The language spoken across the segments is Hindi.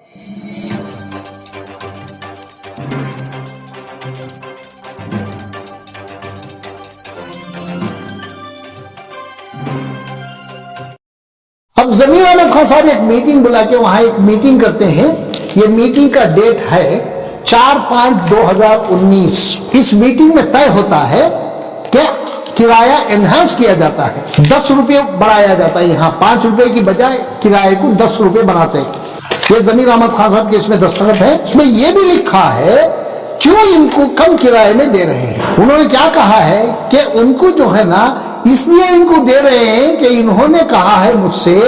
अब जमीर अहमद खान साहब एक मीटिंग बुला के वहां एक मीटिंग करते हैं। ये मीटिंग का डेट है 4/5/2019। इस मीटिंग में तय होता है कि किराया एनहांस किया जाता है, 10 रुपये बढ़ाया जाता है। यहाँ 5 रुपए की बजाय किराए को 10 रुपये बनाते हैं। ये जमीर अहमद खान साहब के इसमें दस्तखत है। इसमें यह भी लिखा है क्यों इनको कम किराए में दे रहे हैं। उन्होंने क्या कहा है कि उनको जो है ना इसलिए इनको दे रहे हैं कि इन्होंने कहा है मुझसे,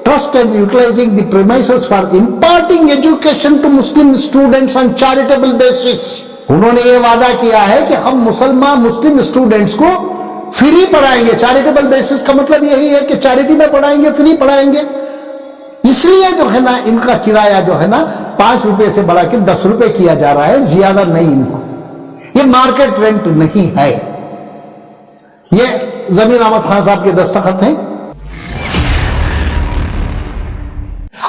trust and utilising the premises for imparting education to Muslim students on charitable basis. उन्होंने ये वादा किया है कि हम मुस्लिम स्टूडेंट्स को फ्री पढ़ाएंगे। चैरिटेबल बेसिस का मतलब यही है कि चैरिटी में पढ़ाएंगे, फ्री पढ़ाएंगे। इसलिए जो है ना इनका किराया जो है ना 5 रुपए से बढ़ा के 10 रुपए किया जा रहा है, ज्यादा नहीं। इनको ये मार्केट रेंट नहीं है। ये जमीर अहमद खान साहब के दस्तखत हैं।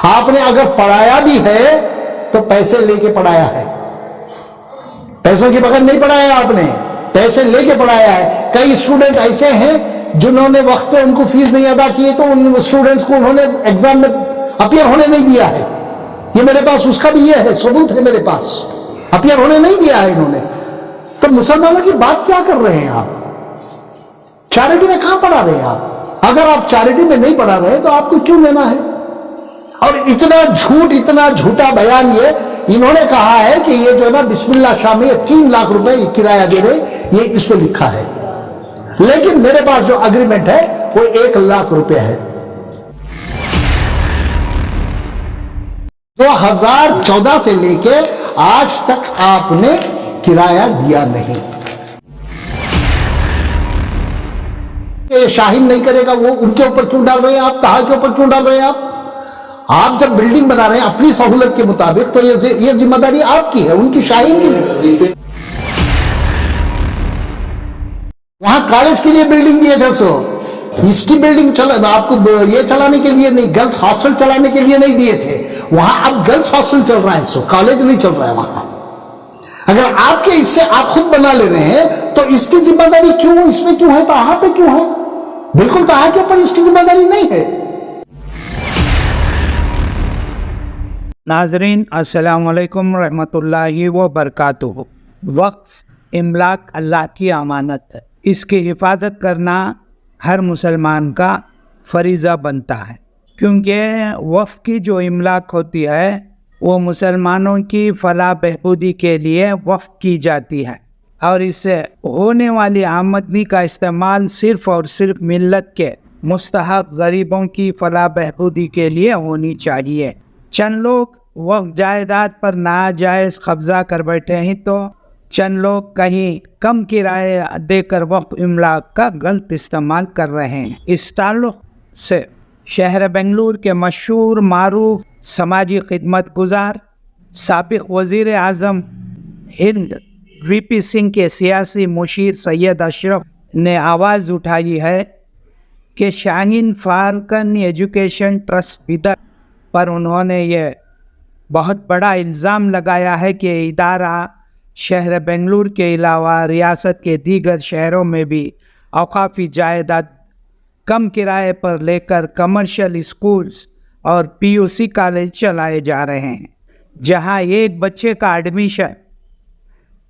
आपने अगर पढ़ाया भी है तो पैसे लेके पढ़ाया है, पैसों के बगैर नहीं पढ़ाया आपने, पैसे लेके पढ़ाया है। कई स्टूडेंट ऐसे हैं जिन्होंने वक्त पे उनको फीस नहीं अदा की तो उन स्टूडेंट्स को उन्होंने एग्जाम में अपीयर होने नहीं दिया है। ये मेरे पास उसका भी ये है, सबूत है मेरे पास, अपीयर होने नहीं दिया है इन्होंने। तो मुसलमानों की बात क्या कर रहे हैं आप? चैरिटी में कहां पढ़ा रहे हैं आप? अगर आप चैरिटी में नहीं पढ़ा रहे तो आपको क्यों देना है? और इतना झूठा बयान ये इन्होंने कहा है कि ये जो है ना बिस्मिल्लाह शाह में 3 लाख रुपए किराया दे रहे, ये इसमें लिखा है। लेकिन मेरे पास जो अग्रीमेंट है वो 1 लाख रुपए है। 2014 से लेके आज तक आपने किराया दिया नहीं। ये शाहीन नहीं करेगा, वो उनके ऊपर क्यों डाल रहे हैं आप? ताहा के ऊपर क्यों डाल रहे हैं आप? आप जब बिल्डिंग बना रहे हैं अपनी सहूलत के मुताबिक तो ये जिम्मेदारी आपकी है, उनकी शाहीन की नहीं। वहां कॉलेज के लिए बिल्डिंग दिए थे, सो इसकी बिल्डिंग आपको ये चलाने के लिए नहीं, गर्ल्स हॉस्टल चलाने के लिए नहीं दिए थे। वहां अब गर्ल्स हॉस्टल चल रहा है, सो कॉलेज नहीं चल रहा है वहां। अगर आपके इससे आप खुद बना ले रहे हैं तो इसकी जिम्मेदारी क्यों इसमें क्यों है? ताहा पे क्यों है? बिल्कुल ताहा के ऊपर इसकी जिम्मेदारी नहीं है। नाजरीन अस्सलाम वालेकुम रहमतुल्लाहि व बरकातुहू। वक्फ इमलाक अल्लाह की अमानत है, इसकी हिफाजत करना हर मुसलमान का फरीज़ा बनता है, क्योंकि वक्फ की जो इमलाक होती है वो मुसलमानों की फलाह बहबूदी के लिए वक्फ की जाती है और इससे होने वाली आमदनी का इस्तेमाल सिर्फ़ और सिर्फ मिल्लत के मुस्तहक़ गरीबों की फलाह बहबूदी के लिए होनी चाहिए। चंद लोग वक्फ जायदाद पर नाजायज़ कब्ज़ा कर बैठे हैं तो चंद लोग कहीं कम किराया देकर वक्फ इमलाक का गलत इस्तेमाल कर रहे हैं। इस ताल्लुक़ से शहर बेंगलुरु के मशहूर मारूफ समाजी खिदमत गुजार साबिक़ वज़ीर आज़म हिंद वीपी सिंह के सियासी मुशीर सैयद अशरफ ने आवाज़ उठाई है कि Shaheen falcon education trust Bidar पर उन्होंने ये बहुत बड़ा इल्ज़ाम लगाया है कि इदारा शहर बेंगलुरु के अलावा रियासत के दीगर शहरों में भी औकाफ़ी जायदाद कम किराए पर लेकर कमर्शियल स्कूल्स और पीयूसी कॉलेज चलाए जा रहे हैं, जहां एक बच्चे का एडमिशन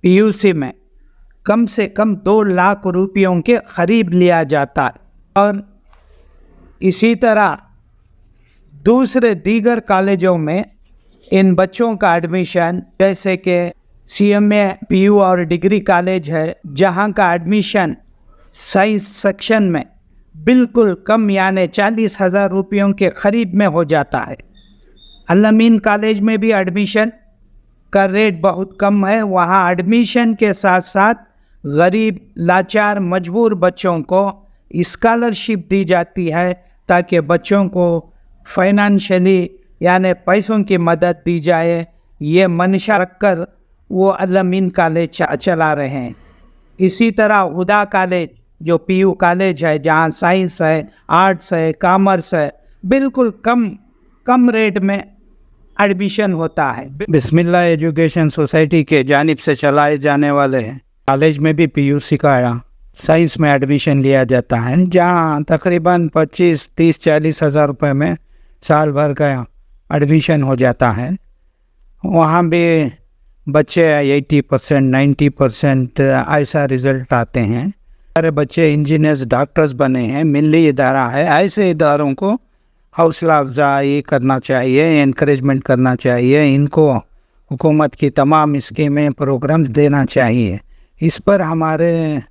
पीयूसी में कम से कम 2 लाख रुपयों के करीब लिया जाता है। और इसी तरह दूसरे दीगर कॉलेजों में इन बच्चों का एडमिशन, जैसे कि CMA PU और डिग्री कॉलेज है, जहां का एडमिशन साइंस सेक्शन में बिल्कुल कम यानी 40,000 रुपयों के करीब में हो जाता है। अल-अमीन कॉलेज में भी एडमिशन का रेट बहुत कम है। वहाँ एडमिशन के साथ साथ गरीब लाचार मजबूर बच्चों को स्कॉलरशिप दी जाती है ताकि बच्चों को फाइनेंशियली यानी पैसों की मदद दी जाए। ये मंशा रखकर वो अल-अमीन कॉलेज चला रहे हैं। इसी तरह हुदा कॉलेज जो PU कॉलेज है, जहाँ साइंस है, आर्ट्स है, कॉमर्स है, बिल्कुल कम रेट में एडमिशन होता है। बिस्मिल्लाह एजुकेशन सोसाइटी के जानिब से चलाए जाने वाले कॉलेज में भी पीयूसी का साइंस में एडमिशन लिया जाता है, जहाँ तकरीबन 25, 30, 40 हज़ार रुपये में साल भर का एडमिशन हो जाता है। वहाँ भी बच्चे 80%, 90% ऐसा रिज़ल्ट आते हैं। सारे बच्चे इंजीनियर्स, डॉक्टर्स बने हैं। मिली इदारा है, ऐसे इदारों को हौसला अफजाई करना चाहिए, इनक्रेजमेंट करना चाहिए। इनको हुकूमत की तमाम स्कीमें, प्रोग्राम्स देना चाहिए। इस पर हमारे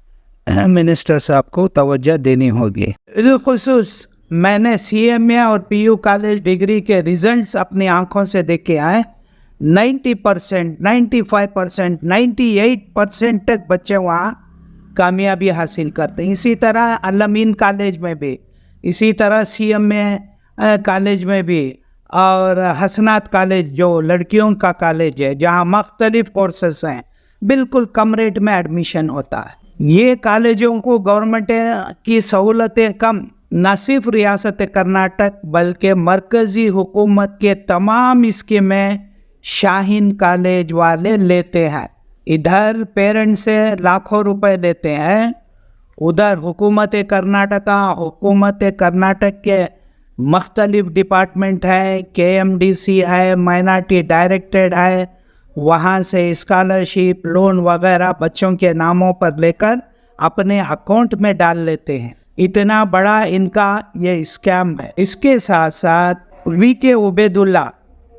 मिनिस्टर साहब को तवज्जो देनी होगी। बिलखुसूस मैंने CMA और PU कॉलेज डिग्री के रिजल्ट्स अपनी आंखों से देखे आए। 90%, 95%, 98% तक बच्चे वहाँ कामयाबी हासिल करते हैं। इसी तरह अल-अमीन कॉलेज में भी, इसी तरह CMA कॉलेज में भी, और हसनात कॉलेज जो लड़कियों का कॉलेज है, जहाँ मुख्तलिफ कोर्सेस हैं, बिल्कुल कम रेट में एडमिशन होता है। ये कॉलेजों को गवर्नमेंट की सहूलतें कम, न सिर्फ रियासत कर्नाटक बल्कि मरकज़ी हुकूमत के तमाम स्कीमें शाहीन कॉलेज वाले लेते हैं। इधर पेरेंट्स से लाखों रुपए लेते हैं, उधर हुकूमत कर्नाटक के मुख्तलिफ डिपार्टमेंट है, KMDC है, माइनॉरिटी डायरेक्टेड है, वहाँ से स्कॉलरशिप, लोन वगैरह बच्चों के नामों पर लेकर अपने अकाउंट में डाल लेते हैं। इतना बड़ा इनका ये स्कैम है। इसके साथ साथ VK उबैदुल्ला,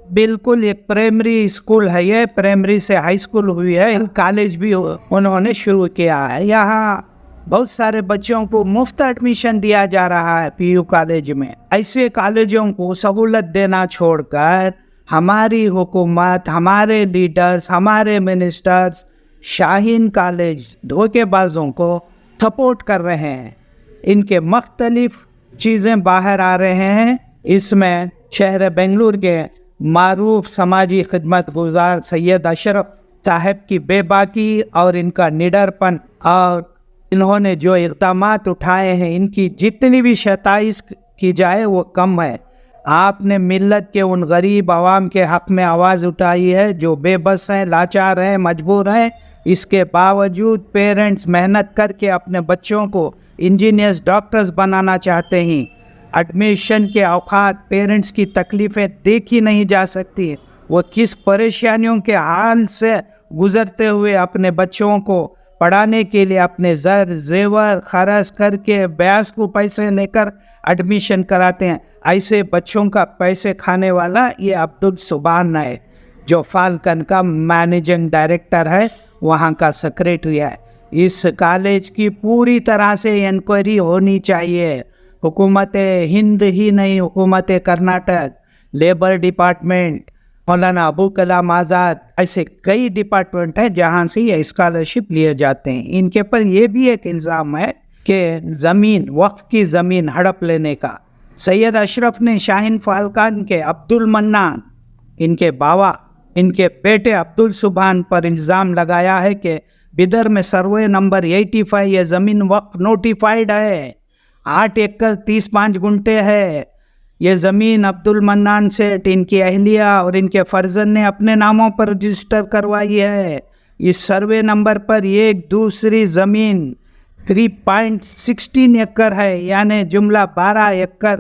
बिल्कुल एक प्राइमरी स्कूल है, ये प्राइमरी से हाई स्कूल हुई है, कॉलेज भी उन्होंने शुरू किया है। यहाँ बहुत सारे बच्चों को मुफ्त एडमिशन दिया जा रहा है PU कॉलेज में। ऐसे कॉलेजों को सहूलत देना छोड़कर हमारी हुकूमत, हमारे लीडर्स, हमारे मिनिस्टर्स शाहीन कॉलेज धोखेबाजों को सपोर्ट कर रहे हैं। इनके मुख्तलिफ चीज़ें बाहर आ रहे हैं। इसमें शहर बेंगलुरु के मारूफ समाजी खिदमत गुजार सैयद अशरफ साहब की बेबाकी और इनका निडरपन, और इन्होंने जो इक़दामात उठाए हैं, इनकी जितनी भी शताइश की जाए वो कम है। आपने मिल्लत के उन गरीब आवाम के हक़ में आवाज़ उठाई है जो बेबस हैं, लाचार हैं, मजबूर हैं। इसके बावजूद पेरेंट्स मेहनत करके अपने बच्चों को इंजीनियर्स, डॉक्टर्स बनाना चाहते हैं। एडमिशन के औकात, पेरेंट्स की तकलीफ़ें देखी नहीं जा सकती। वो किस परेशानियों के हाल से गुज़रते हुए अपने बच्चों को पढ़ाने के लिए अपने ज़र ज़ेवर खर्च करके ब्याज को पैसे लेकर एडमिशन कराते हैं। ऐसे बच्चों का पैसे खाने वाला ये अब्दुल सुभान है, जो फाल्कन का मैनेजिंग डायरेक्टर है, वहाँ का सेक्रेटरी है। इस कॉलेज की पूरी तरह से इंक्वायरी होनी चाहिए। हुकूमत हिंद ही नहीं, हुकूमत कर्नाटक, लेबर डिपार्टमेंट, मौलाना अबू कलाम आज़ाद, ऐसे कई डिपार्टमेंट हैं जहाँ से ये स्कॉलरशिप लिए जाते हैं। इनके पर यह भी एक इल्ज़ाम है कि ज़मीन, वक्फ की ज़मीन हड़प लेने का। सैयद अशरफ ने शाहीन फाल्कन के अब्दुल मन्नान, इनके बावा, इनके बेटे अब्दुल सुभान पर इल्ज़ाम लगाया है कि बिदर में सर्वे नंबर 85 ये ज़मीन वक्फ नोटिफाइड है, 8 एकड़ 35 गुंठे है। ये ज़मीन अब्दुल मन्नान से इनकी अहलिया और इनके फर्जन ने अपने नामों पर रजिस्टर करवाई है। इस सर्वे नंबर पर एक दूसरी ज़मीन 3.16 एकड़ है, यानी जुमला 12 एकड़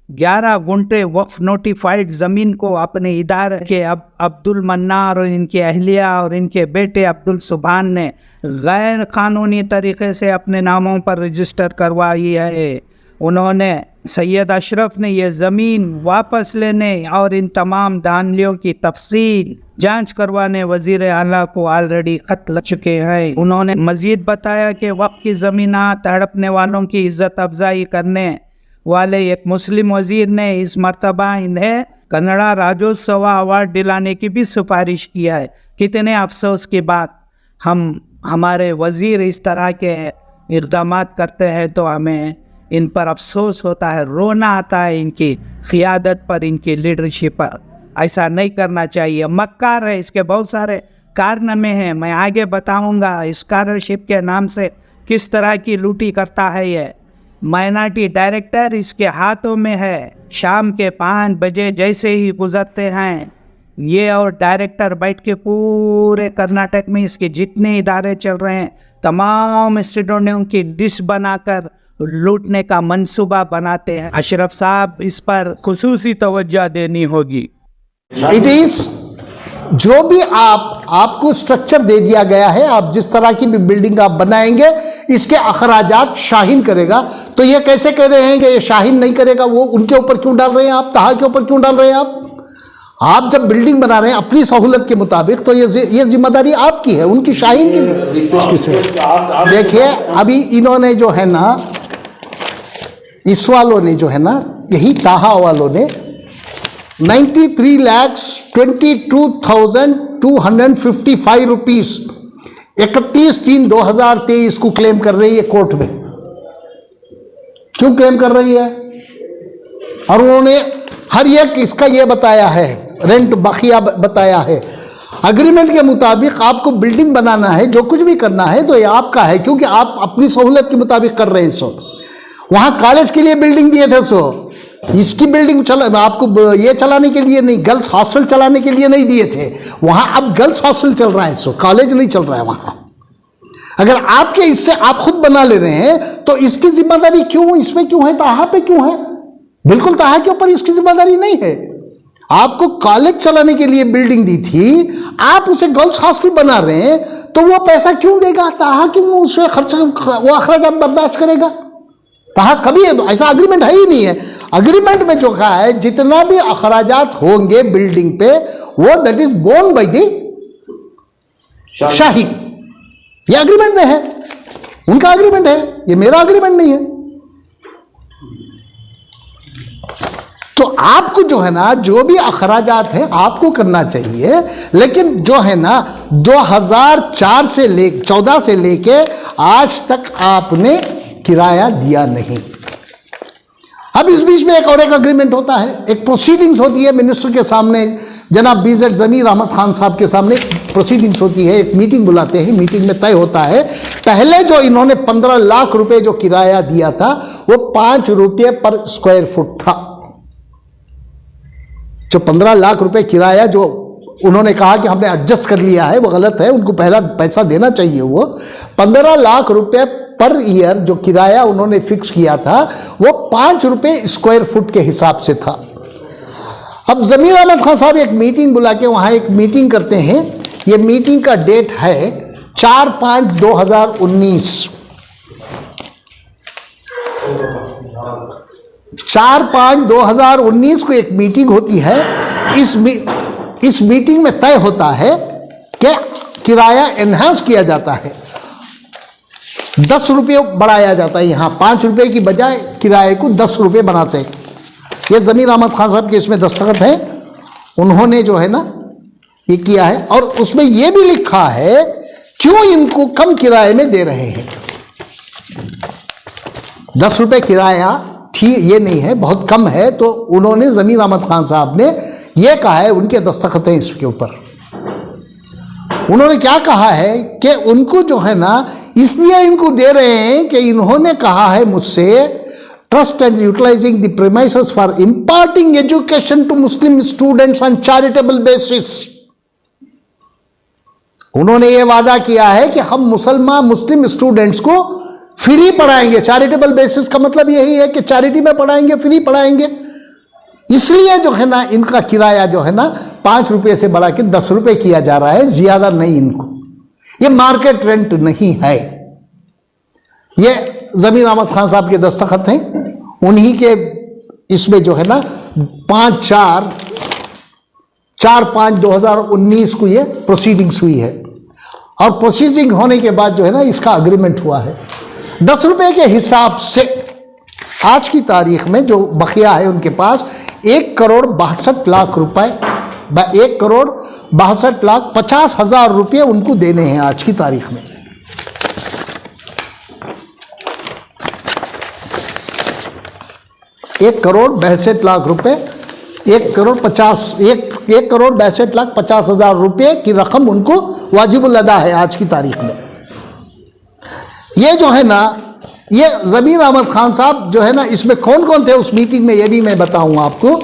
11 गुंठे वक्फ नोटिफाइड ज़मीन को अपने इदारे के अब्दुल मन्नान और इनकी अहलिया और इनके बेटे अब्दुल सुभान ने गैर कानूनी तरीके से अपने नामों पर रजिस्टर करवाई है। उन्होंने, सैयद अशरफ ने यह ज़मीन वापस लेने और इन तमाम धांधलियों की तफसील जांच करवाने वज़ीर आला को ऑलरेडी खत लग चुके हैं। उन्होंने मज़ीद बताया कि वक्फ की ज़मीनात हड़पने वालों की इज़्ज़त अफजाई करने वाले एक मुस्लिम वज़ीर ने इस मरतबा इन्हें कन्नड़ा राज्योत्सव अवार्ड दिलाने की भी सिफारिश किया है। कितने अफसोस की बात, हमारे वज़ीर इस तरह के इक़दामात करते हैं तो हमें इन पर अफसोस होता है, रोना आता है इनकी क़ियादत पर, इनकी लीडरशिप पर। ऐसा नहीं करना चाहिए। मक्कार है, इसके बहुत सारे कारनामे हैं, मैं आगे बताऊंगा। स्कॉलरशिप के नाम से किस तरह की लूटी करता है ये। माइनॉरिटी डायरेक्टर इसके हाथों में है। शाम के 5 बजे जैसे ही गुजरते हैं, ये और डायरेक्टर बैठ के पूरे कर्नाटक में इसके जितने इदारे चल रहे हैं तमाम स्टूडेंट ने उनकी डिश बनाकर लूटने का मंसूबा बनाते हैं। अशरफ साहब, इस पर खुसूसी तवज्जो देनी होगी। इट इज जो भी आपको स्ट्रक्चर दे दिया गया है, आप जिस तरह की भी बिल्डिंग आप बनाएंगे इसके अखराजात शाहीन करेगा। तो ये कैसे कह रहे हैं कि ये शाहीन नहीं करेगा? वो उनके ऊपर क्यों डाल रहे हैं आप? तहा के ऊपर क्यों डाल रहे हैं आप जब बिल्डिंग बना रहे हैं अपनी सहूलत के मुताबिक तो ये जिम्मेदारी आपकी है, उनकी शाहीन की नहीं। किसे देखिए, अभी इन्होंने जो है ना, इस वालों ने जो है ना, यही ताहा वालों ने 93,22,255 रुपीस 31/3/2023 को क्लेम कर रही है कोर्ट में। क्यों क्लेम कर रही है? और उन्होंने हर एक इसका ये बताया है, रेंट बखिया बताया है। अग्रीमेंट के मुताबिक आपको बिल्डिंग बनाना है, जो कुछ भी करना है तो ये आपका है, क्योंकि आप अपनी सहूलत के मुताबिक कर रहे हैं। सो वहां कॉलेज के लिए बिल्डिंग दिए थे, सो इसकी बिल्डिंग आपको ये चलाने के लिए नहीं, गर्ल्स हॉस्टल चलाने के लिए नहीं दिए थे। वहां अब गर्ल्स हॉस्टल चल रहा है, सो कॉलेज नहीं चल रहा है वहां। अगर आपके इससे आप खुद बना ले रहे हैं तो इसकी जिम्मेदारी क्यों इसमें क्यों है? ताहा पे क्यों है? बिल्कुल ताहा के ऊपर इसकी जिम्मेदारी नहीं है। आपको कॉलेज चलाने के लिए बिल्डिंग दी थी, आप उसे गर्ल्स हॉस्टल बना रहे हैं, तो वो पैसा क्यों देगा? ताहा क्यों उसमें खर्चा, वो अखराजात बर्दाश्त करेगा? ताहा कभी ऐसा अग्रीमेंट है ही नहीं है। अग्रीमेंट में जो कहा है जितना भी अखराजात होंगे बिल्डिंग पे वो that is borne by the शाही। ये अग्रीमेंट में है, उनका अग्रीमेंट है, ये मेरा अग्रीमेंट नहीं है। तो आपको जो है ना, जो भी अखराजात है आपको करना चाहिए, लेकिन जो है ना 2004 से 14 से लेके आज तक आपने किराया दिया नहीं। अब इस बीच में एक और एक अग्रीमेंट होता है, एक प्रोसीडिंग्स होती है मिनिस्टर के सामने, जनाब बीजेड जमीर अहमद खान साहब के सामने प्रोसीडिंग्स होती है, एक मीटिंग बुलाते हैं, मीटिंग में तय होता है पहले जो इन्होंने 15 लाख रुपए जो किराया दिया था वो 5 रुपये पर स्क्वायर फुट था। जो 15 लाख रुपए किराया जो उन्होंने कहा कि हमने एडजस्ट कर लिया है वो गलत है, उनको पहला पैसा देना चाहिए। वो 15 लाख रुपए पर ईयर जो किराया उन्होंने फिक्स किया था वो 5 रुपए स्क्वायर फुट के हिसाब से था। अब जमीर अहमद खान साहब एक मीटिंग बुला के वहां एक मीटिंग करते हैं। ये मीटिंग का डेट है 4/5/2019। 4/5/2019 को एक मीटिंग होती है। इस मीटिंग में तय होता है कि किराया एनहांस किया जाता है, 10 रुपये बढ़ाया जाता है। यहां 5 रुपये की बजाय किराए को 10 रुपये बनाते हैं। ये जमीर अहमद खान साहब के इसमें दस्तखत है, उन्होंने जो है ना ये किया है। और उसमें यह भी लिखा है क्यों इनको कम किराए में दे रहे हैं। 10 रुपये किराया ठीक ये नहीं है, बहुत कम है। तो उन्होंने जमीर अहमद खान साहब ने यह कहा है, उनके दस्तखत हैं इसके ऊपर। उन्होंने क्या कहा है कि उनको जो है ना इसलिए इनको दे रहे हैं कि इन्होंने कहा है मुझसे, trust and utilising the premises for imparting education to Muslim students on charitable basis. उन्होंने ये वादा किया है कि हम मुस्लिम स्टूडेंट्स को फ्री पढ़ाएंगे। चैरिटेबल बेसिस का मतलब यही है कि चैरिटी में पढ़ाएंगे, फ्री पढ़ाएंगे। इसलिए जो है ना इनका किराया जो है ना 5 रुपये से बढ़ा के 10 रुपये किया जा रहा है, ज्यादा नहीं। इनको ये मार्केट रेंट नहीं है। ये जमीर अहमद खान साहब के दस्तखत हैं, उन्हीं के इसमें जो है ना 4/5/2019 को ये प्रोसीडिंग्स हुई है। और प्रोसीडिंग होने के बाद जो है ना इसका अग्रीमेंट हुआ है। 10 रुपये के हिसाब से आज की तारीख में जो बकिया है उनके पास 1,62,00,000 रुपए, 1,62,50,000 रुपये उनको देने हैं आज की तारीख में। ₹1,62,00,000 1,62,50,000 रुपये की रकम उनको वाजिबुल अदा है आज की तारीख में। ये जो है ना ये जमीर अहमद खान साहब जो है ना इसमें कौन कौन थे उस मीटिंग में, ये भी मैं बताऊंगा आपको।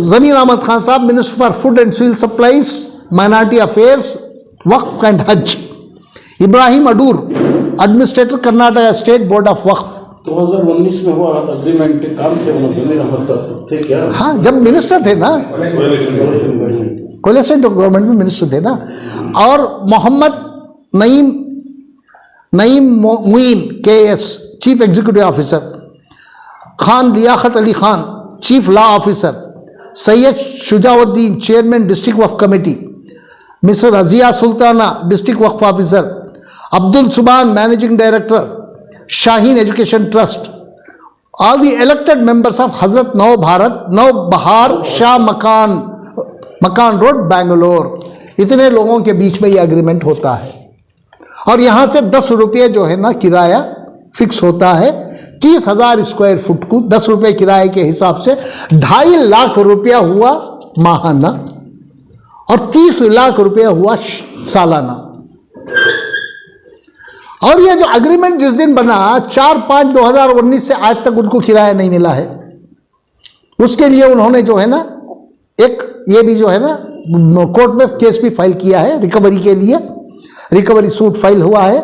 जमीर अहमद खान साहब, minister for food and civil supplies, minority affairs, Waqf and Haj. Ibrahim Adoor, administrator, Karnataka state board of Waqf. 2019 में हुआ था अग्रीमेंट, काम थे जमीर अहमद साहब थे क्या? हाँ, जब मिनिस्टर थे ना, कोलेशन गवर्नमेंट में मिनिस्टर थे ना। और Mohammed Naeem Muin KS, chief executive officer, Khan Liaquat Ali Khan, chief law officer, Syed Shujauddin, chairman district Waqf committee, mister Razia Sultana, district Waqf officer, Abdul Subhan, managing director, Shaheen education trust. All the elected members of Hazrat Nav बहार शाह मकान रोड, बेंगलोर। इतने लोगों के बीच में ये एग्रीमेंट होता है। और यहां से 10 रुपये जो है ना किराया फिक्स होता है। 30,000 स्क्वायर फुट को 10 रुपये किराए के हिसाब से 2.5 लाख रुपया हुआ माहाना और 30 लाख रुपया हुआ सालाना। और ये जो एग्रीमेंट जिस दिन बना 4/5/2019 से आज तक उनको किराया नहीं मिला है। उसके लिए उन्होंने जो है ना एक ये भी जो है ना कोर्ट में केस भी फाइल किया है रिकवरी के लिए, रिकवरी सूट फाइल हुआ है।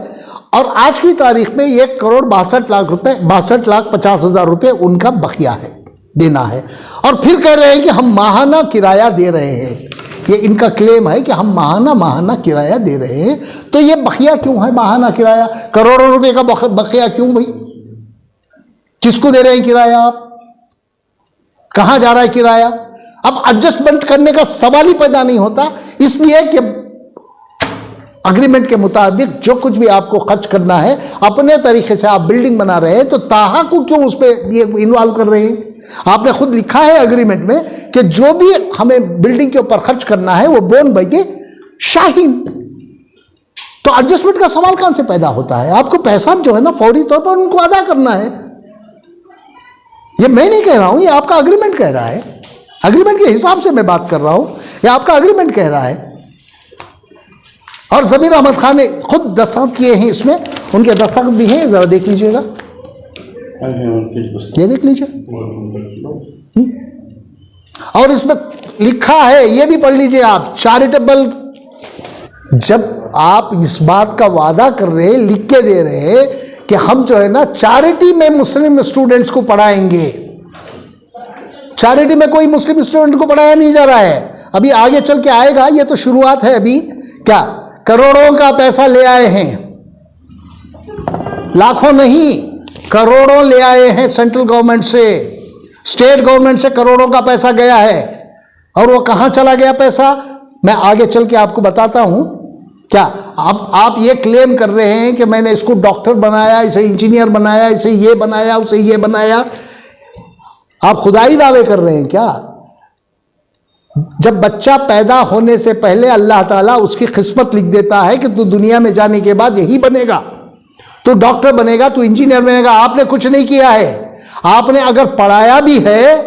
और आज की तारीख में 1,62,00,000 रुपए, 62,50,000 रुपए उनका बकिया है, देना है। और फिर कह रहे हैं कि हम माहाना किराया दे रहे हैं। ये इनका क्लेम है कि हम माहाना किराया दे रहे हैं। तो ये बकिया क्यों है माहाना किराया? करोड़ों रुपए का बकिया क्यों भाई? किसको दे रहे हैं किराया आप? कहां जा रहा है किराया? अब एडजस्टमेंट करने का सवाल ही पैदा नहीं होता। इसलिए कि एग्रीमेंट के मुताबिक जो कुछ भी आपको खर्च करना है अपने तरीके से आप बिल्डिंग बना रहे हैं, तो ताहा को क्यों उस पर ये इन्वॉल्व कर रहे हैं? आपने खुद लिखा है एग्रीमेंट में कि जो भी हमें बिल्डिंग के ऊपर खर्च करना है वो बोन बाई के शाहीन। तो एडजस्टमेंट का सवाल कहां से पैदा होता है? आपको पैसा जो है ना फौरी तौर पर उनको अदा करना है। ये मैं नहीं कह रहा हूं, ये आपका एग्रीमेंट कह रहा है। एग्रीमेंट के हिसाब से मैं बात कर रहा हूं, ये आपका एग्रीमेंट कह रहा है। और जमीर अहमद खान ने खुद दस्तखत किए हैं इसमें, उनके दस्तखत भी हैं, जरा देख लीजिएगा, ये देख लीजिए। और इसमें लिखा है, ये भी पढ़ लीजिए आप, चैरिटेबल। जब आप इस बात का वादा कर रहे हैं, लिख के दे रहे हैं कि हम जो है ना चैरिटी में मुस्लिम स्टूडेंट्स को पढ़ाएंगे। चैरिटी में कोई मुस्लिम स्टूडेंट को पढ़ाया नहीं जा रहा है, अभी आगे चल के आएगा, ये तो शुरुआत है। अभी क्या करोड़ों का पैसा ले आए हैं, लाखों नहीं करोड़ों ले आए हैं सेंट्रल गवर्नमेंट से, स्टेट गवर्नमेंट से करोड़ों का पैसा गया है। और वो कहां चला गया पैसा, मैं आगे चल के आपको बताता हूं। क्या आप ये क्लेम कर रहे हैं कि मैंने इसको डॉक्टर बनाया, इसे इंजीनियर बनाया, इसे ये बनाया, उसे ये बनाया, आप खुदाई दावे कर रहे हैं क्या? जब बच्चा पैदा होने से पहले अल्लाह ताला उसकी किस्मत लिख देता है कि तू दुनिया में जाने के बाद यही बनेगा, तू डॉक्टर बनेगा, तू इंजीनियर बनेगा। आपने कुछ नहीं किया है। आपने अगर पढ़ाया भी है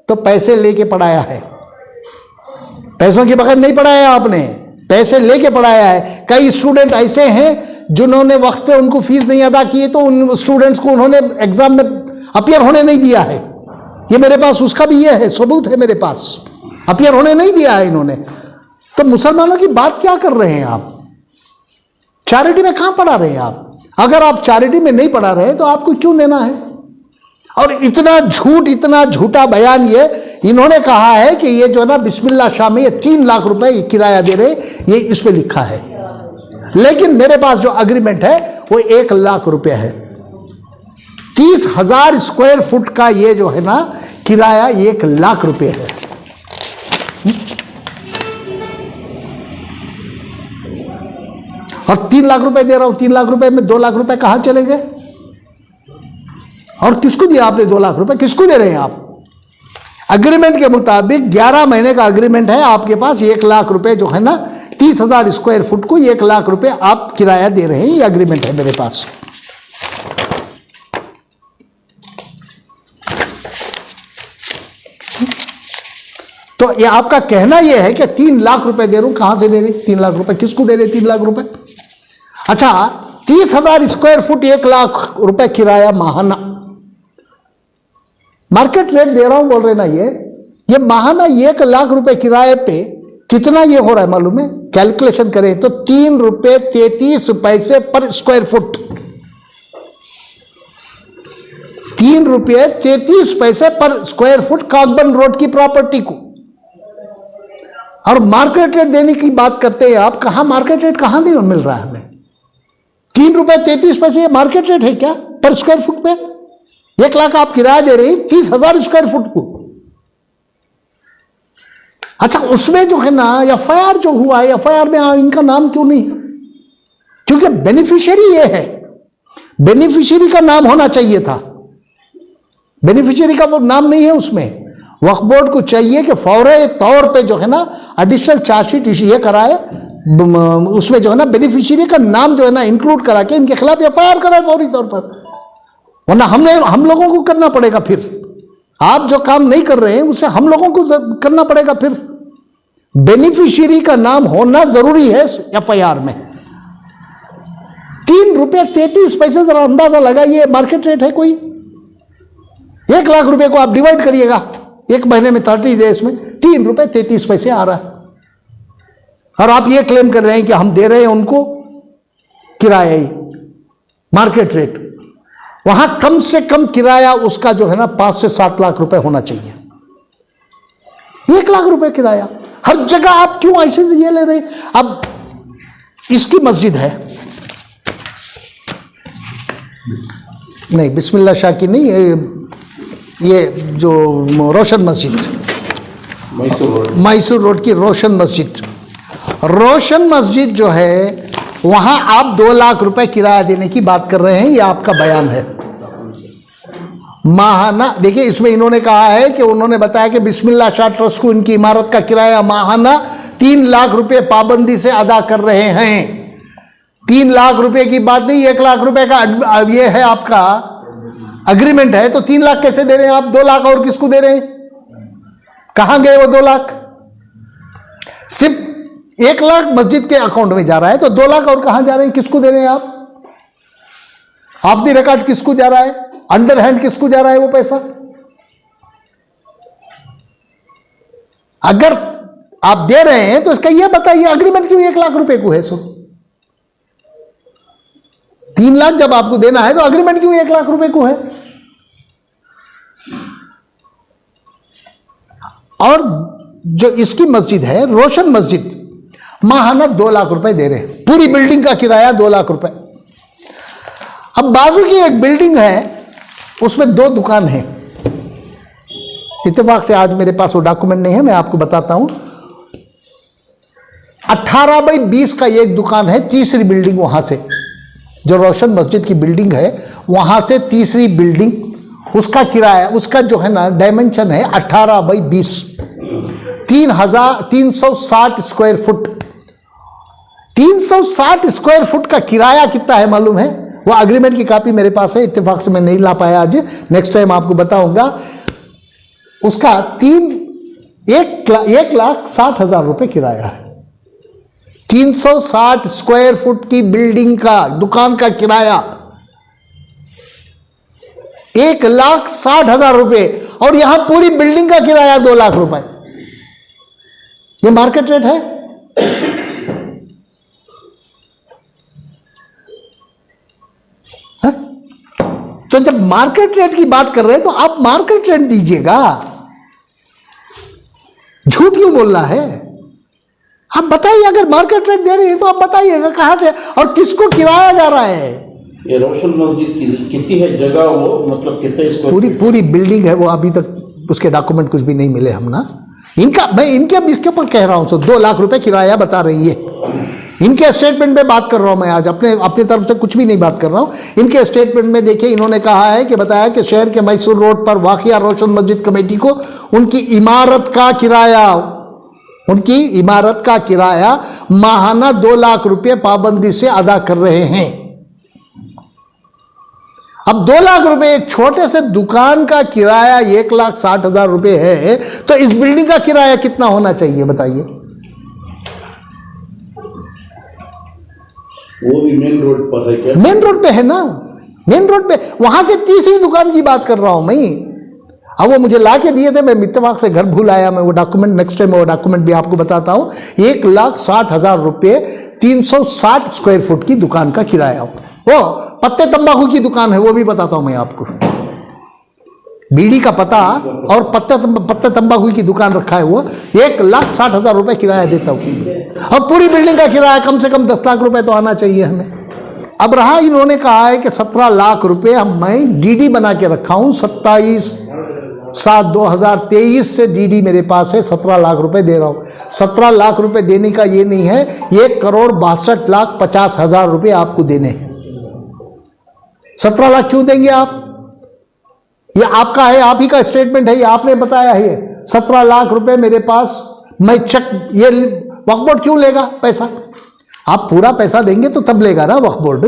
तो पैसे लेके पढ़ाया है, पैसों के बगैर नहीं पढ़ाया आपने, पैसे लेके पढ़ाया है। कई स्टूडेंट ऐसे हैं जिन्होंने वक्त पे उनको फीस नहीं अदा की तो उन स्टूडेंट्स को उन्होंने एग्जाम में अपियर होने नहीं दिया है। ये मेरे पास उसका भी ये है, सबूत है मेरे पास, अपियर होने नहीं दिया है इन्होंने। तो मुसलमानों की बात क्या कर रहे हैं आप? चैरिटी में कहां पढ़ा रहे हैं आप? अगर आप चैरिटी में नहीं पढ़ा रहे तो आपको क्यों देना है? और इतना झूठ, इतना झूठा बयान ये इन्होंने कहा है कि ये जो ना बिस्मिल्लाह शाह में ये 3 लाख रुपए किराया दे रहे, ये इस पे लिखा है। लेकिन मेरे पास जो एग्रीमेंट है वो 1 लाख रुपए है। 30,000 स्क्वायर फुट का ये जो है ना किराया 1 लाख रुपए है। और 3 लाख रुपए दे रहा हूं। 3 लाख रुपए में 2 लाख रुपए कहां चले गए? और किसको दिया आपने 2 लाख रुपए? किसको दे रहे हैं आप? एग्रीमेंट के मुताबिक 11 महीने का एग्रीमेंट है आपके पास। 1 लाख रुपए जो है ना 30,000 स्क्वायर फुट को 1 लाख रुपए आप किराया दे रहे हैं। ये एग्रीमेंट है मेरे पास। तो ये आपका कहना यह है कि 3 लाख रुपए दे रहा हूं। कहां से दे रहे? 3 लाख रुपए किसको दे रहे? 3 लाख रुपए। अच्छा, 30,000 स्क्वायर फुट 1 लाख रुपए किराया माहाना, मार्केट रेट दे रहा हूं बोल रहे ना। ये माहाना 1 लाख रुपए किराए पे कितना ये हो रहा है मालूम है? कैलकुलेशन करें तो 3 रुपए 33 पैसे पर स्क्वायर फुट। 3 रुपये 33 पैसे पर स्क्वायर फुट कागबन रोड की प्रॉपर्टी को। और मार्केट रेट देने की बात करते हैं आप, कहां मार्केट रेट कहां दे मिल रहा है हमें? 3 रुपए 33 पैसे ये मार्केट रेट है क्या पर स्क्वायर फुट पे? 1 लाख आप किराया दे रहे हैं 30,000 स्क्वायर फुट को। अच्छा, उसमें जो है ना एफआईआर जो हुआ है, एफआईआर में इनका नाम क्यों नहीं है? क्योंकि बेनिफिशियरी ये है, बेनिफिशियरी का नाम होना चाहिए था। बेनिफिशियरी का वो नाम नहीं है उसमें। वक्फ बोर्ड को चाहिए कि फौरी तौर पे जो है ना एडिशनल चार्जशीट ये कराए, उसमें जो है ना बेनिफिशियरी का नाम जो है ना इंक्लूड करा के इनके खिलाफ एफआईआर कराए फौरी तौर पर, वरना हम लोगों को करना पड़ेगा। फिर आप जो काम नहीं कर रहे हैं उसे हम लोगों को करना पड़ेगा। फिर बेनिफिशियरी का नाम होना जरूरी है एफआईआर में। 3 रुपए 33 पैसे, जरा अंदाजा लगाइए मार्केट रेट है कोई? 1 लाख रुपए को आप डिवाइड करिएगा एक महीने में 30 डेज में, 3 रुपए 33 पैसे आ रहा है। और आप ये क्लेम कर रहे हैं कि हम दे रहे हैं उनको किराया ही मार्केट रेट। वहां कम से कम किराया उसका जो है ना 5 से 7 लाख रुपए होना चाहिए। 1 लाख रुपए किराया हर जगह आप क्यों ऐसे ये ले रहे हैं? अब इसकी मस्जिद है, नहीं बिस्मिल्लाह शाह की नहीं, ये जो रोशन मस्जिद, मैसूर रोड की रोशन मस्जिद, रोशन मस्जिद जो है वहां आप 2 लाख रुपए किराया देने की बात कर रहे हैं, ये आपका बयान है। माहाना देखिए, इसमें इन्होंने कहा है कि उन्होंने बताया कि बिस्मिल्लाह शाह ट्रस्ट को इनकी इमारत का किराया माहाना 3 लाख रुपए पाबंदी से अदा कर रहे हैं। 3 लाख रुपए की बात नहीं, 1 लाख रुपए का ये है आपका अग्रीमेंट है। तो 3 लाख कैसे दे रहे हैं आप? 2 लाख और किसको दे रहे हैं? कहां गए वो 2 लाख? सिर्फ 1 लाख मस्जिद के अकाउंट में जा रहा है, तो 2 लाख और कहां जा रहे हैं? किसको दे रहे हैं आप? ऑफ द रिकॉर्ड किसको जा रहा है? अंडर हैंड किसको जा रहा है वो पैसा? अगर आप दे रहे हैं तो इसका यह बताइए अग्रीमेंट क्यों 1 लाख रुपए को है? सो 3 लाख जब आपको देना है तो अग्रीमेंट क्यों 1 लाख रुपए को है? और जो इसकी मस्जिद है रोशन मस्जिद, माहाना 2 लाख रुपए दे रहे हैं, पूरी बिल्डिंग का किराया 2 लाख रुपए। अब बाजू की एक बिल्डिंग है, उसमें 2 दुकान है। इत्तेफाक से आज मेरे पास वो डॉक्यूमेंट नहीं है, मैं आपको बताता हूं। 18 बाई 20 का एक दुकान है, तीसरी बिल्डिंग वहां से, जो रोशन मस्जिद की बिल्डिंग है वहां से तीसरी बिल्डिंग, उसका किराया, उसका जो है ना डायमेंशन है 18 by 20, 3,360 square foot. 360 square foot का किराया कितना है मालूम है? वो अग्रीमेंट की कॉपी मेरे पास है, इत्तेफाक से मैं नहीं ला पाया आज, नेक्स्ट टाइम आपको बताऊंगा। उसका 1,60,000 रुपए किराया है। 360 स्क्वायर फुट की बिल्डिंग का, दुकान का किराया 1,60,000 रुपए, और यहां पूरी बिल्डिंग का किराया 2 लाख रुपए। ये मार्केट रेट है? तो जब मार्केट रेट की बात कर रहे हैं तो आप मार्केट रेट दीजिएगा, झूठ क्यों बोलना है? आप बताइए, अगर मार्केट रेट दे रहे हैं तो आप बताइएगा कहां से और किसको किराया जा रहा है। ये रोशन मस्जिद की कितनी है जगह, वो मतलब कितने स्क्वायर? पूरी बिल्डिंग है वो, अभी तक उसके डॉक्यूमेंट कुछ भी नहीं मिले हम ना। मैं इसके ऊपर कह रहा हूं, 2 लाख रुपए किराया बता रही है। इनके स्टेटमेंट में बात कर रहा हूं मैं आज, अपनी तरफ से कुछ भी नहीं बात कर रहा हूं। इनके स्टेटमेंट में देखिए, इन्होंने कहा है कि बताया कि शहर के मैसूर रोड पर वाक़िया रोशन मस्जिद कमेटी को उनकी इमारत का किराया माहाना 2 लाख रुपए पाबंदी से अदा कर रहे हैं। अब 2 लाख रुपए एक छोटे से दुकान का किराया 1,60,000 रुपए है, तो इस बिल्डिंग का किराया कितना होना चाहिए बताइए? वो भी मेन रोड पर है क्या? मेन रोड पे है ना, मेन रोड पे। वहां से तीसरी दुकान की बात कर रहा हूं मैं। अब वो मुझे ला के दिए थे, मैं इत्तेफाक से घर भूल आया, मैं वो डॉक्यूमेंट नेक्स्ट टाइम वो डॉक्यूमेंट भी आपको बताता हूँ। 1,60,000 रुपये 360 स्क्वायर फुट की दुकान का किराया। वो पत्ते तंबाकू की दुकान है, वो भी बताता हूँ मैं आपको। बीड़ी का पता और पत्ते तंबाकू की दुकान रखा है वो। 1,60,000 रुपये किराया देता हूँ। अब पूरी बिल्डिंग का किराया कम से कम 10 लाख रुपए तो आना चाहिए हमें। अब रहा, इन्होंने कहा है कि 17 लाख रुपए मैं डीडी बना के रखा हूं, 27/7/2023 से डीडी मेरे पास है, 17 लाख रुपए दे रहा हूं। 17 लाख रुपए देने का ये नहीं है, 1,62,50,000 रुपए आपको देने हैं। 17 लाख क्यों देंगे आप? ये आपका है, आप ही का स्टेटमेंट है, ये आपने बताया है। 17 लाख रुपए मेरे पास, मैं चेक, ये वक्फ बोर्ड क्यों लेगा पैसा? आप पूरा पैसा देंगे तो तब लेगा ना वक्फ बोर्ड।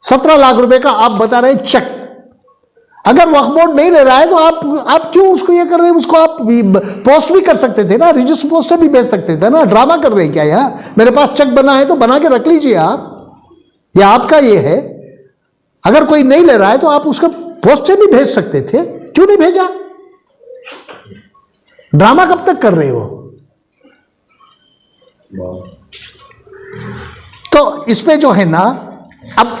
17 लाख रुपए का आप बता रहे हैं चेक। अगर वक्फ बोर्ड नहीं ले रहा है तो आप क्यों उसको ये कर रहे हैं? उसको आप पोस्ट भी कर सकते थे ना, रजिस्टर पोस्ट से भी भेज सकते थे ना। ड्रामा कर रहे हैं क्या यहाँ? मेरे पास चेक बना है तो बना के रख लीजिए आप, ये आपका ये है। अगर कोई नहीं ले रहा है तो आप उसको पोस्ट से भी भेज सकते थे, क्यों नहीं भेजा? ड्रामा कब तक कर रहे हो? तो इसमें जो है ना, अब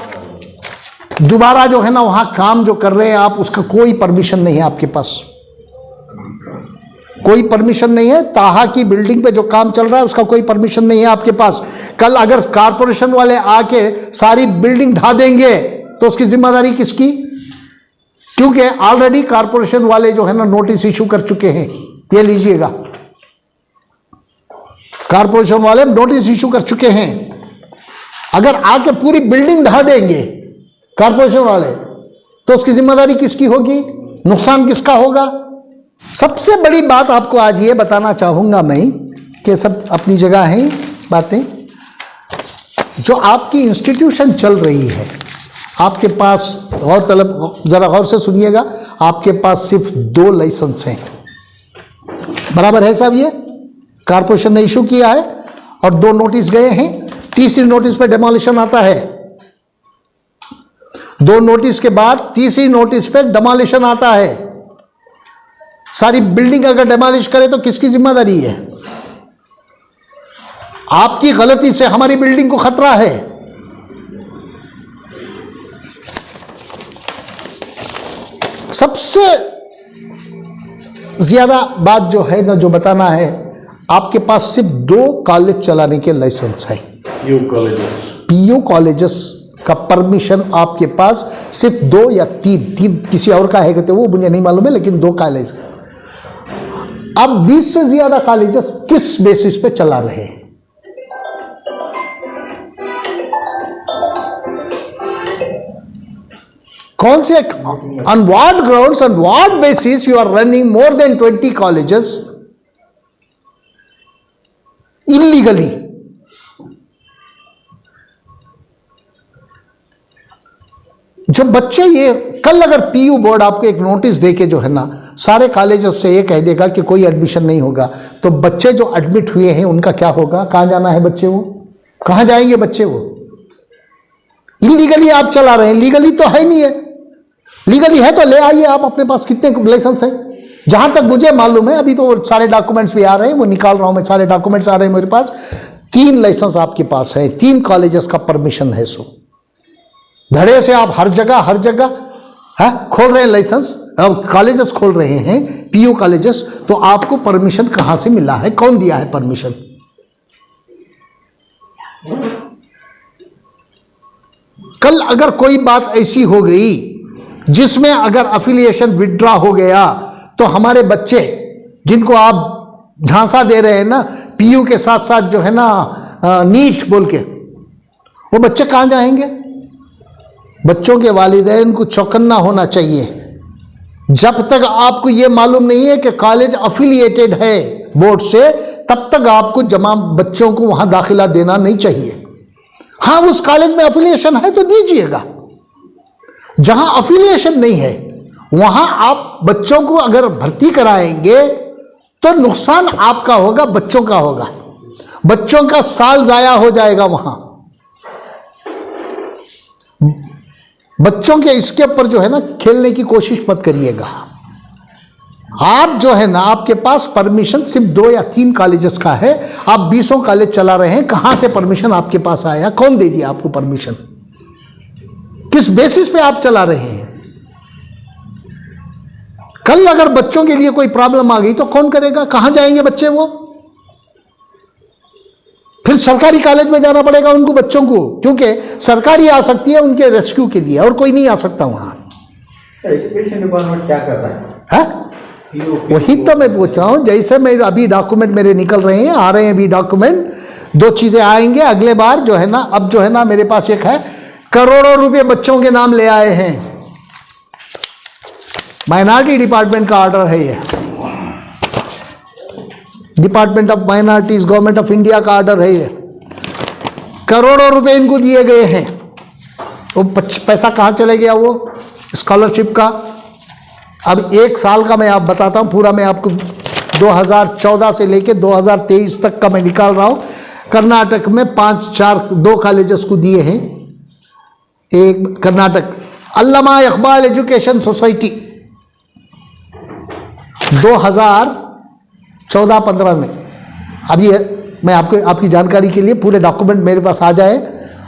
दोबारा जो है ना वहां काम जो कर रहे हैं आप, उसका कोई परमिशन नहीं है आपके पास, कोई परमिशन नहीं है। ताहा की बिल्डिंग पे जो काम चल रहा है उसका कोई परमिशन नहीं है आपके पास। कल अगर कारपोरेशन वाले आके सारी बिल्डिंग ढा देंगे तो उसकी जिम्मेदारी किसकी? क्योंकि ऑलरेडी कारपोरेशन वाले जो है ना नोटिस इशू कर चुके हैं, ये लीजिएगा, कारपोरेशन वाले नोटिस इशू कर चुके हैं। अगर आके पूरी बिल्डिंग ढा देंगे कारपोरेशन वाले तो उसकी जिम्मेदारी किसकी होगी? नुकसान किसका होगा? सबसे बड़ी बात आपको आज ये बताना चाहूंगा मैं कि सब अपनी जगह हैं बातें, जो आपकी इंस्टीट्यूशन चल रही है, आपके पास गौर तलब, जरा गौर से सुनिएगा, आपके पास सिर्फ 2 लाइसेंस हैं, बराबर है साहब? ये कारपोरेशन ने इशू किया है और 2 नोटिस गए हैं। तीसरी नोटिस पे डिमोलिशन आता है, 2 नोटिस के बाद तीसरी नोटिस पे डिमोलिशन आता है। सारी बिल्डिंग अगर डिमोलिश करे तो किसकी जिम्मेदारी है? आपकी गलती से हमारी बिल्डिंग को खतरा है। सबसे ज्यादा बात जो है ना, जो बताना है, आपके पास सिर्फ 2 कॉलेज चलाने के लाइसेंस है। पीयू कॉलेजेस का परमिशन आपके पास सिर्फ 2 या 3 किसी और का है कहते वो मुझे नहीं मालूम है, लेकिन 2 कॉलेज है। अब 20 से ज्यादा कॉलेजेस किस बेसिस पे चला रहे हैं? कौन से, on what grounds, on what basis you are running more than 20 colleges illegally? जो बच्चे ये कल अगर पीयू बोर्ड आपको एक नोटिस देके जो है ना सारे कॉलेजेस से ये कह देगा कि कोई एडमिशन नहीं होगा, तो बच्चे जो एडमिट हुए हैं उनका क्या होगा? कहां जाना है बच्चे? वो कहां जाएंगे बच्चे? वो इलीगली आप चला रहे हैं, लीगली तो है नहीं है। लीगली है तो ले आइए आप, अपने पास कितने लाइसेंस है? जहां तक मुझे मालूम है, अभी तो सारे डॉक्यूमेंट्स भी आ रहे हैं, वो निकाल रहा हूं मैं, सारे डॉक्यूमेंट्स आ रहे हैं मेरे पास। 3 लाइसेंस आपके पास है, 3 कॉलेजेस का परमिशन है। सो धड़े से आप हर जगह खोल रहे हैं लाइसेंस, कॉलेजेस खोल रहे हैं, पीयू कॉलेजेस। तो आपको परमिशन कहां से मिला है? कौन दिया है परमिशन? कल अगर कोई बात ऐसी हो गई जिसमें अगर अफिलिएशन विड्रॉ हो गया तो हमारे बच्चे जिनको आप झांसा दे रहे हैं ना पीयू के साथ साथ जो है ना नीट बोल के, वो बच्चे कहां जाएंगे? बच्चों के वालिदैन को चौकन्ना होना चाहिए। जब तक आपको यह मालूम नहीं है कि कॉलेज अफिलिएटेड है बोर्ड से, तब तक आपको बच्चों को वहां दाखिला देना नहीं चाहिए। हाँ, उस कॉलेज में अफिलिएशन है तो दीजिएगा। जहां अफिलिएशन नहीं है वहां आप बच्चों को अगर भर्ती कराएंगे तो नुकसान आपका होगा, बच्चों का होगा। बच्चों का साल जाया हो जाएगा वहां। बच्चों के इसके ऊपर जो है ना खेलने की कोशिश मत करिएगा। आप जो है ना, आपके पास परमिशन सिर्फ 2 या 3 कॉलेजेस का है, आप 20 कॉलेज चला रहे हैं। कहां से परमिशन आपके पास आया? कौन दे दिया आपको परमिशन? किस बेसिस पे आप चला रहे हैं? कल अगर बच्चों के लिए कोई प्रॉब्लम आ गई तो कौन करेगा? कहां जाएंगे बच्चे? वो फिर सरकारी कॉलेज में जाना पड़ेगा उनको, बच्चों को, क्योंकि सरकारी आ सकती है उनके रेस्क्यू के लिए और कोई नहीं आ सकता वहां। एजुकेशन डिपार्टमेंट क्या कर रहा है? वही तो मैं पूछ रहा हूं। जैसे मैं अभी डॉक्यूमेंट मेरे निकल रहे हैं, आ रहे हैं अभी डॉक्यूमेंट, 2 चीजें आएंगे अगले बार जो है ना। अब जो है ना मेरे पास एक है, करोड़ों रुपए बच्चों के नाम ले आए हैं। माइनॉरिटी डिपार्टमेंट का ऑर्डर है ये, department of minorities, government of India का ऑर्डर है ये। करोड़ों रुपए इनको दिए गए हैं। वो पैसा कहां चले गया? वो स्कॉलरशिप का। अब 1 साल का मैं आप बताता हूं पूरा। मैं आपको 2014 से लेके 2023 तक का मैं निकाल रहा हूं। कर्नाटक में 2 कॉलेजेस को दिए हैं। एक कर्नाटक अल्लामा इकबाल एजुकेशन सोसाइटी 2014-15 में। अब ये मैं आपकी जानकारी के लिए, पूरे डॉक्यूमेंट मेरे पास आ जाए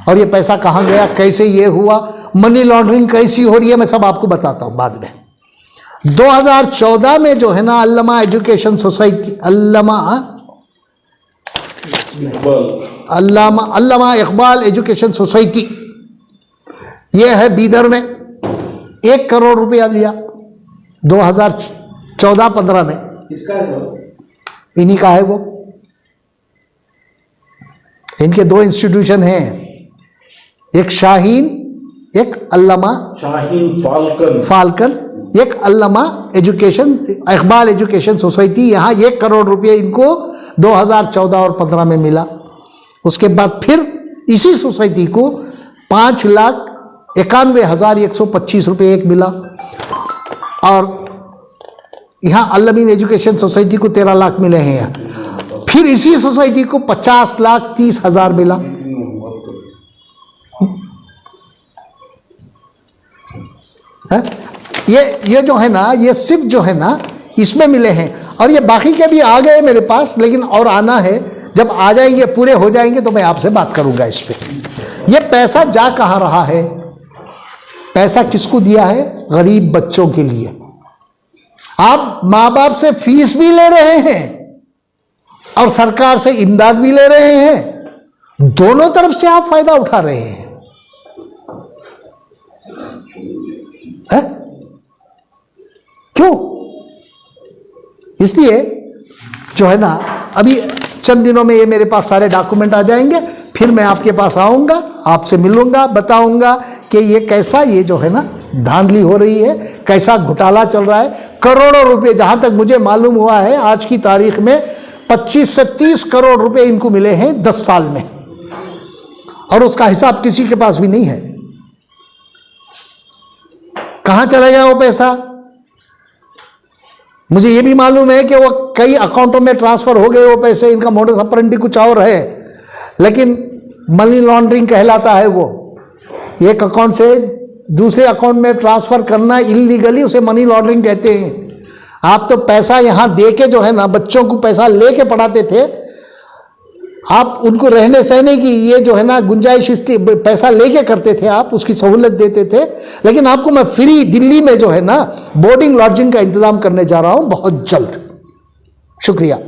और ये पैसा कहाँ गया, कैसे ये हुआ, मनी लॉन्ड्रिंग कैसी हो रही है, मैं सब आपको बताता हूँ बाद में। 2014 में जो है ना अल्लामा एजुकेशन सोसाइटी, अल्लामा इकबाल एजुकेशन सोसाइटी, ये है बीदर में, 1 करोड़ रुपया लिया 2014-15 में। किसका है सर? इन्हीं का है वो। इनके 2 इंस्टीट्यूशन हैं, एक शाहीन, एक अल्लामा शाहीन फाल्कन, एक अल्लामा एजुकेशन इकबाल एजुकेशन सोसाइटी। यहाँ 1 करोड़ रुपये इनको 2014 और 15 में मिला। उसके बाद फिर इसी सोसाइटी को 5,91,125 रुपये एक मिला। और यहाँ अल्लामीन एजुकेशन सोसाइटी को 13 लाख मिले हैं। फिर इसी सोसाइटी को 50,30,000 मिला। है? ये जो है ना, ये सिर्फ जो है ना इसमें मिले हैं। और ये बाकी के भी आ गए मेरे पास, लेकिन और आना है। जब आ जाएंगे, पूरे हो जाएंगे तो मैं आपसे बात करूंगा इस पे। ये पैसा जा कहाँ रहा है? पैसा किसको दिया है? गरीब बच्चों के लिए। आप माँ बाप से फीस भी ले रहे हैं और सरकार से इमदाद भी ले रहे हैं। दोनों तरफ से आप फायदा उठा रहे हैं। है? क्यों? इसलिए जो है ना, अभी चंद दिनों में ये मेरे पास सारे डॉक्यूमेंट आ जाएंगे। फिर मैं आपके पास आऊंगा, आपसे मिलूंगा, बताऊंगा कि ये कैसा, ये जो है ना धांधली हो रही है, कैसा घोटाला चल रहा है। करोड़ों रुपए, जहां तक मुझे मालूम हुआ है आज की तारीख में 25 से 30 करोड़ रुपए इनको मिले हैं 10 साल में, और उसका हिसाब किसी के पास भी नहीं है। कहां चला गया वो पैसा? मुझे ये भी मालूम है कि वो कई अकाउंटों में ट्रांसफर हो गए वो पैसे। इनका मोडस ऑपरेंडी कुछ और है, लेकिन मनी लॉन्ड्रिंग कहलाता है वो। एक अकाउंट से दूसरे अकाउंट में ट्रांसफर करना इलीगली, उसे मनी लॉन्ड्रिंग कहते हैं। आप तो पैसा यहां दे के जो है ना, बच्चों को पैसा लेके पढ़ाते थे। आप उनको रहने सहने की ये जो है ना गुंजाइश, इसलिए पैसा लेके करते थे, आप उसकी सहूलत देते थे। लेकिन आपको मैं फ्री दिल्ली में जो है ना बोर्डिंग लॉजिंग का इंतजाम करने जा रहा हूं बहुत जल्द। शुक्रिया।